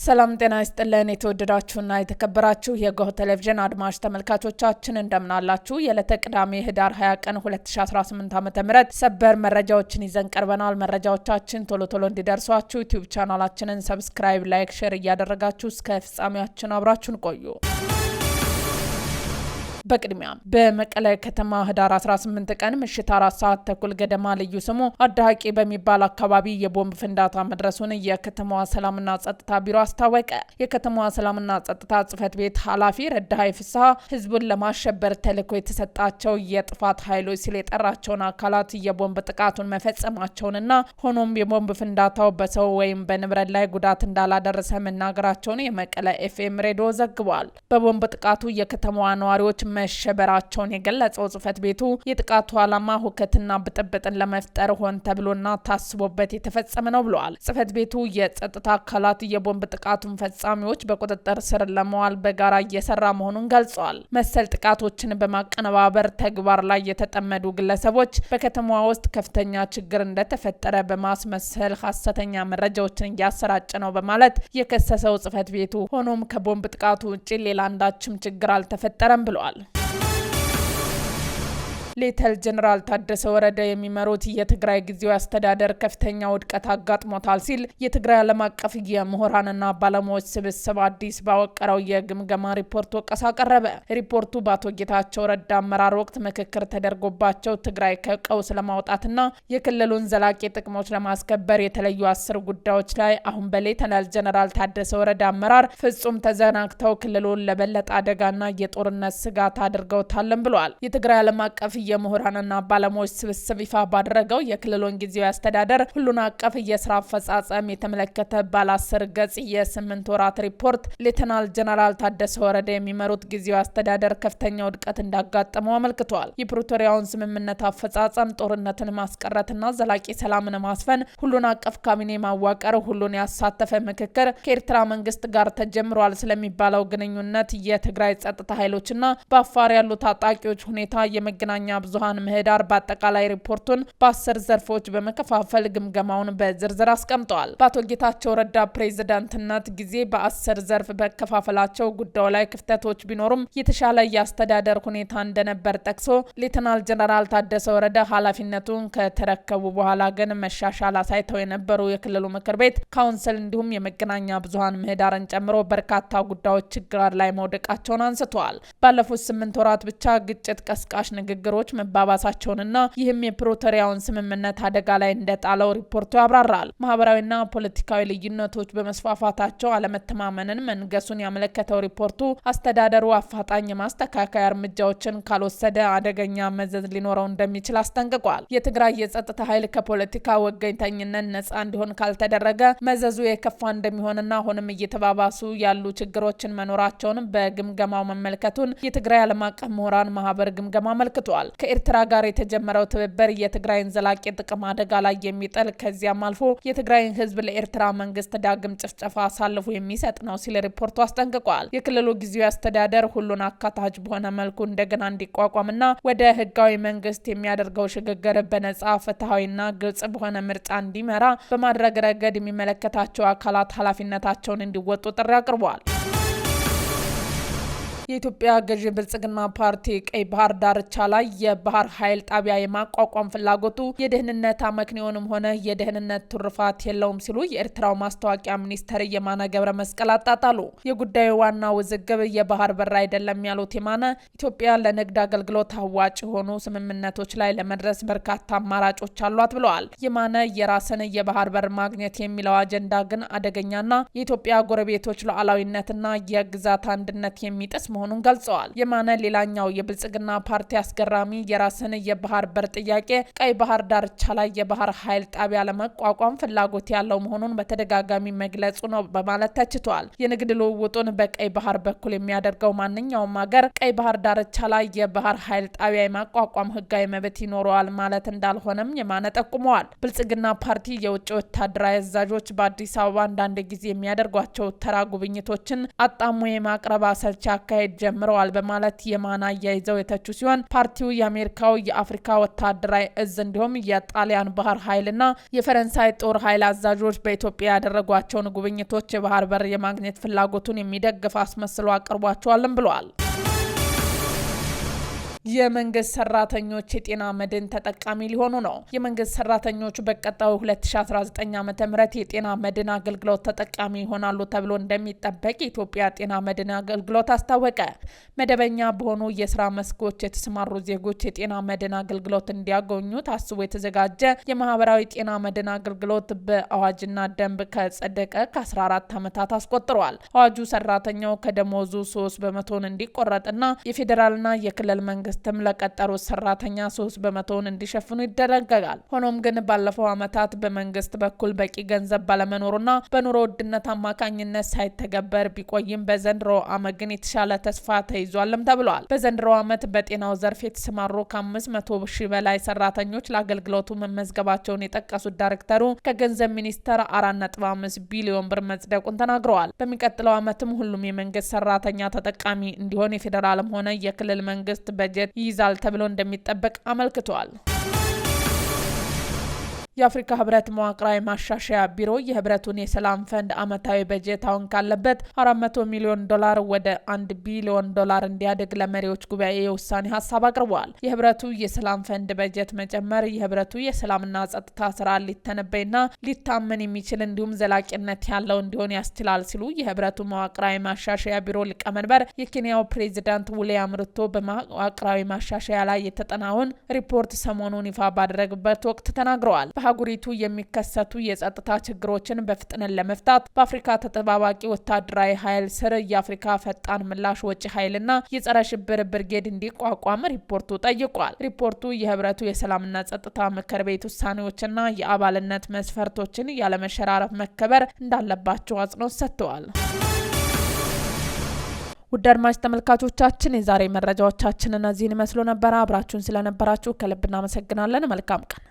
ሰላም ጤና ይስጥልን የተወደዳችሁና የተከበራችሁ የጎህ ቴሌቪዥን አድማጭ ተመልካቾቻችን እንደምናላችሁ የዕለተ ቅዳሜ ህዳር 20 ቀን 2018 ዓ.ም ሰበር መረጃዎችን ይዘን ቀርበናል። መረጃዎቻችን ቶሎ እንዲደርሷችሁ ዩቲዩብ ቻናላችንን ሰብስክራይብ፣ ላይክ፣ ሼር እያደረጋችሁ እስከ ፍጻሜያችን አብራችሁን ቆዩ። በቅድሚያ በመቀለ ከተማ ህዳር 18 ቀን ምሽት 4 ሰዓት ተኩል ገደማ ልዩ ስሙ አዳቂ በሚባል አካባቢ የቦምብ ፍንዳታ መድረሱን የከተማዋ ሰላምና ጸጥታ ቢሮ አስታወቀ። የከተማዋ ሰላምና ጸጥታ ጽህፈት ቤት ኃላፊ ረዳይ ፍስሐ ህዝቡን ለማሸበር ተልዕኮ የተሰጣቸው የጥፋት ኃይሎች ሲል የጠራቸውን አካላት የቦምብ ጥቃቱን መፈጸማቸውንና ሆኖም የቦምብ ፍንዳታው በሰው ወይም በንብረት ላይ ጉዳት እንዳላደረሰ መናገራቸውን የመቀለ ኤፍኤም ሬዲዮ ዘግቧል። በቦምብ ጥቃቱ የከተማዋ ነዋሪዎች መሸበራቸውን የገለጸው ጽህፈት ቤቱ የጥቃቱ ዓላማ ሁከትና ብጥብጥን ለመፍጠር ሆን ተብሎና ታስቦበት የተፈጸመ ነው ብለዋል። ጽህፈት ቤቱ የጸጥታ አካላት የቦምብ ጥቃቱን ፈጻሚዎች በቁጥጥር ስር ለመዋል በጋራ እየሰራ መሆኑን ገልጸዋል። መሰል ጥቃቶችን በማቀነባበር ተግባር ላይ የተጠመዱ ግለሰቦች በከተማዋ ውስጥ ከፍተኛ ችግር እንደተፈጠረ በማስመሰል ሐሰተኛ መረጃዎችን እያሰራጨ ነው በማለት የከሰሰው ጽህፈት ቤቱ ሆኖም ከቦምብ ጥቃቱ ውጪ ሌላ አንዳችም ችግር አልተፈጠረም ብለዋል። ሌተል ጀነራል ታደሰ ወረደ የሚመሩት የትግራይ ጊዜያዊ አስተዳደር ከፍተኛ ውድቀት አጋጥሞታል ሲል የትግራይ ዓለም አቀፍ የምሁራንና ባለሙያዎች ስብስብ አዲስ ባወቀረው የግምገማ ሪፖርት ወቀሳ ቀረበ። ሪፖርቱ በአቶ ጌታቸው ረዳ አመራር ወቅት ምክክር ተደርጎባቸው ትግራይ ከቀውስ ለማውጣትና የክልሉን ዘላቂ ጥቅሞች ለማስከበር የተለዩ 10 ጉዳዮች ላይ አሁን በሌተናል ጀነራል ታደሰ ወረደ አመራር ፍጹም ተዘናግተው ክልሉን ለበለጠ አደጋና የጦርነት ስጋት አድርገውታልን ብለዋል። የትግራይ ዓለም አቀፍ የምሁራንና ባለሙያዎች ስብስብ ይፋ ባደረገው የክልሉን ጊዜያዊ አስተዳደር ሁሉን አቀፍ የስራ አፈጻጸም የተመለከተ ባለ 10 ገጽ የ8 ወራት ሪፖርት ሌተናል ጀነራል ታደሰ ወረደ የሚመሩት ጊዜያዊ አስተዳደር ከፍተኛ ውድቀት እንዳጋጠመው አመልክቷል። የፕሪቶሪያውን ስምምነት አፈጻጸም፣ ጦርነትን ማስቀረትና ዘላቂ ሰላምን ማስፈን፣ ሁሉን አቀፍ ካቢኔ ማዋቀር፣ ሁሉን ያሳተፈ ምክክር፣ ከኤርትራ መንግስት ጋር ተጀምሯል ስለሚባለው ግንኙነት፣ የትግራይ ጸጥታ ኃይሎችና በአፋር ያሉ ታጣቂዎች ሁኔታ፣ የመገናኛ ብዙሃን ምህዳር በአጠቃላይ ሪፖርቱን በ10 ዘርፎች በመከፋፈል ግምገማውን በዝርዝር አስቀምጠዋል። በአቶ ጌታቸው ረዳ ፕሬዝዳንትነት ጊዜ በ10 ዘርፍ በከፋፈላቸው ጉዳዩ ላይ ክፍተቶች ቢኖሩም የተሻለ የአስተዳደር ሁኔታ እንደነበር ጠቅሶ ሌተናል ጀነራል ታደሰ ወረደ ኃላፊነቱን ከተረከቡ በኋላ ግን መሻሻል አሳይተው የነበሩ የክልሉ ምክር ቤት ካውንስል እንዲሁም የመገናኛ ብዙሃን ምህዳርን ጨምሮ በርካታ ጉዳዮች ችግር ላይ መውደቃቸውን አንስተዋል። ባለፉት 8 ወራት ብቻ ግጭት ቀስቃሽ ንግግሮች መባባሳቸውንና ይህም የፕሪቶሪያውን ስምምነት አደጋ ላይ እንደጣለው ሪፖርቱ ያብራራል። ማህበራዊና ፖለቲካዊ ልዩነቶች በመስፋፋታቸው አለመተማመንን መንገሱን ያመለከተው ሪፖርቱ አስተዳደሩ አፋጣኝ የማስተካከያ እርምጃዎችን ካልወሰደ አደገኛ መዘዝ ሊኖረው እንደሚችል አስጠንቅቋል። የትግራይ የጸጥታ ኃይል ከፖለቲካ ወገኝተኝነት ነጻ እንዲሆን ካልተደረገ መዘዙ የከፋ እንደሚሆንና አሁንም እየተባባሱ ያሉ ችግሮችን መኖራቸውን በግምገማው መመልከቱን የትግራይ ዓለም አቀፍ ምሁራን ማህበር ግምገማ አመልክቷል። ከኤርትራ ጋር የተጀመረው ትብብር የትግራይን ዘላቂ ጥቅም አደጋ ላይ የሚጥል ከዚያም አልፎ የትግራይን ህዝብ ለኤርትራ መንግስት ዳግም ጭፍጨፋ አሳልፎ የሚሰጥ ነው ሲል ሪፖርቱ አስጠንቅቋል። የክልሉ ጊዜያዊ አስተዳደር ሁሉን አካታች በሆነ መልኩ እንደገና እንዲቋቋምና ወደ ህጋዊ መንግስት የሚያደርገው ሽግግር በነጻ ፍትሐዊና ግልጽ በሆነ ምርጫ እንዲመራ በማድረግ ረገድ የሚመለከታቸው አካላት ኃላፊነታቸውን እንዲወጡ ጥሪ አቅርበዋል። የኢትዮጵያ ገዢ ብልጽግና ፓርቲ ቀይ ባህር ዳርቻ ላይ የባህር ኃይል ጣቢያ የማቋቋም ፍላጎቱ የደህንነት አመክንዮንም ሆነ የደህንነት ትሩፋት የለውም ሲሉ የኤርትራው ማስታወቂያ ሚኒስተር የማነ ገብረ መስቀል አጣጣሉ። የጉዳዩ ዋና ውዝግብ የባህር በር አይደለም ያሉት የማነ ኢትዮጵያ ለንግድ አገልግሎት አዋጭ የሆኑ ስምምነቶች ላይ ለመድረስ በርካታ አማራጮች አሏት ብለዋል። የማነ የራስን የባህር በር ማግኘት የሚለው አጀንዳ ግን አደገኛና የኢትዮጵያ ጎረቤቶች ሉዓላዊነትና የግዛት አንድነት የሚጥስ መሆኑን ገልጸዋል። የማነ ሌላኛው የብልጽግና ፓርቲ አስገራሚ የራስን የባህር በር ጥያቄ ቀይ ባህር ዳርቻ ላይ የባህር ኃይል ጣቢያ ለመቋቋም ፍላጎት ያለው መሆኑን በተደጋጋሚ መግለጹ ነው በማለት ተችቷል። የንግድ ልውውጡን በቀይ ባህር በኩል የሚያደርገው ማንኛውም ሀገር ቀይ ባህር ዳርቻ ላይ የባህር ኃይል ጣቢያ የማቋቋም ህጋዊ መብት ይኖረዋል ማለት እንዳልሆነም የማነ ጠቁመዋል። ብልጽግና ፓርቲ የውጭ ወታደራዊ አዛዦች በአዲስ አበባ አንዳንድ ጊዜ የሚያደርጓቸው ተራ ጉብኝቶችን አጣሙ የማቅረብ አሰልቺ አካሄድ ማካሄድ ጀምረዋል በማለት የማን አያይዘው የተቹ ሲሆን ፓርቲው የአሜሪካው የአፍሪካ ወታደራዊ እዝ እንዲሁም የጣሊያን ባህር ኃይልና የፈረንሳይ ጦር ኃይል አዛዦች በኢትዮጵያ ያደረጓቸውን ጉብኝቶች የባህር በር የማግኘት ፍላጎቱን የሚደግፍ አስመስሎ አቅርቧቸዋልም ብለዋል። የመንግስት ሰራተኞች የጤና መድን ተጠቃሚ ሊሆኑ ነው። የመንግስት ሰራተኞች በቀጣዩ 2019 ዓ.ም የጤና መድን አገልግሎት ተጠቃሚ ይሆናሉ ተብሎ እንደሚጠበቅ የኢትዮጵያ ጤና መድን አገልግሎት አስታወቀ። መደበኛ በሆኑ የስራ መስኮች የተሰማሩ ዜጎች የጤና መድን አገልግሎት እንዲያገኙ ታስቦ የተዘጋጀ የማህበራዊ ጤና መድን አገልግሎት በአዋጅና ደንብ ከጸደቀ ከ14 ዓመታት አስቆጥሯል። አዋጁ ሰራተኛው ከደሞዙ 3% እንዲቆረጥና የፌዴራልና የክልል መንግስት ለቀጠሩት ሰራተኛ 3% እንዲሸፍኑ ይደረጋል። ሆኖም ግን ባለፈው ዓመታት በመንግስት በኩል በቂ ገንዘብ ባለመኖሩና በኑሮ ውድነት አማካኝነት ሳይተገበር ቢቆይም በዘንድሮ ዓመት ግን የተሻለ ተስፋ ተይዟልም ተብሏል። በዘንድሮ ዓመት በጤናው ዘርፍ የተሰማሩ ከ500 ሺህ በላይ ሰራተኞች ለአገልግሎቱ መመዝገባቸውን የጠቀሱት ዳይሬክተሩ ከገንዘብ ሚኒስቴር 4.5 ቢሊዮን ብር መጽደቁን ተናግረዋል። በሚቀጥለው ዓመትም ሁሉም የመንግስት ሰራተኛ ተጠቃሚ እንዲሆን የፌዴራልም ሆነ የክልል መንግስት በጀት ይይዛል ተብሎ እንደሚጠበቅ አመልክቷል። የአፍሪካ ህብረት መዋቅራዊ ማሻሻያ ቢሮ የህብረቱን የሰላም ፈንድ አመታዊ በጀት አሁን ካለበት $400 ሚሊዮን ወደ $1 ቢሊዮን እንዲያድግ ለመሪዎች ጉባኤ የውሳኔ ሀሳብ አቅርበዋል። የህብረቱ የሰላም ፈንድ በጀት መጨመር የህብረቱ የሰላምና ጸጥታ ስራ ሊተነበይና ሊታመን የሚችል እንዲሁም ዘላቂነት ያለው እንዲሆን ያስችላል ሲሉ የህብረቱ መዋቅራዊ ማሻሻያ ቢሮ ሊቀመንበር የኬንያው ፕሬዚዳንት ዊሊያም ሩቶ በመዋቅራዊ ማሻሻያ ላይ የተጠናውን ሪፖርት ሰሞኑን ይፋ ባደረጉበት ወቅት ተናግረዋል። በአህጉሪቱ የሚከሰቱ የጸጥታ ችግሮችን በፍጥነት ለመፍታት በአፍሪካ ተጠባባቂ ወታደራዊ ኃይል ስር የአፍሪካ ፈጣን ምላሽ ወጪ ኃይልና የጸረ ሽብር ብርጌድ እንዲቋቋም ሪፖርቱ ጠይቋል። ሪፖርቱ የህብረቱ የሰላምና ጸጥታ ምክር ቤት ውሳኔዎችና የአባልነት መስፈርቶችን ያለመሸራረፍ መከበር እንዳለባቸው አጽንኦት ሰጥተዋል። ውድ አድማጭ ተመልካቾቻችን የዛሬ መረጃዎቻችን እነዚህን ይመስሉ ነበር። አብራችሁን ስለነበራችሁ ከልብ እናመሰግናለን። መልካም ቀን።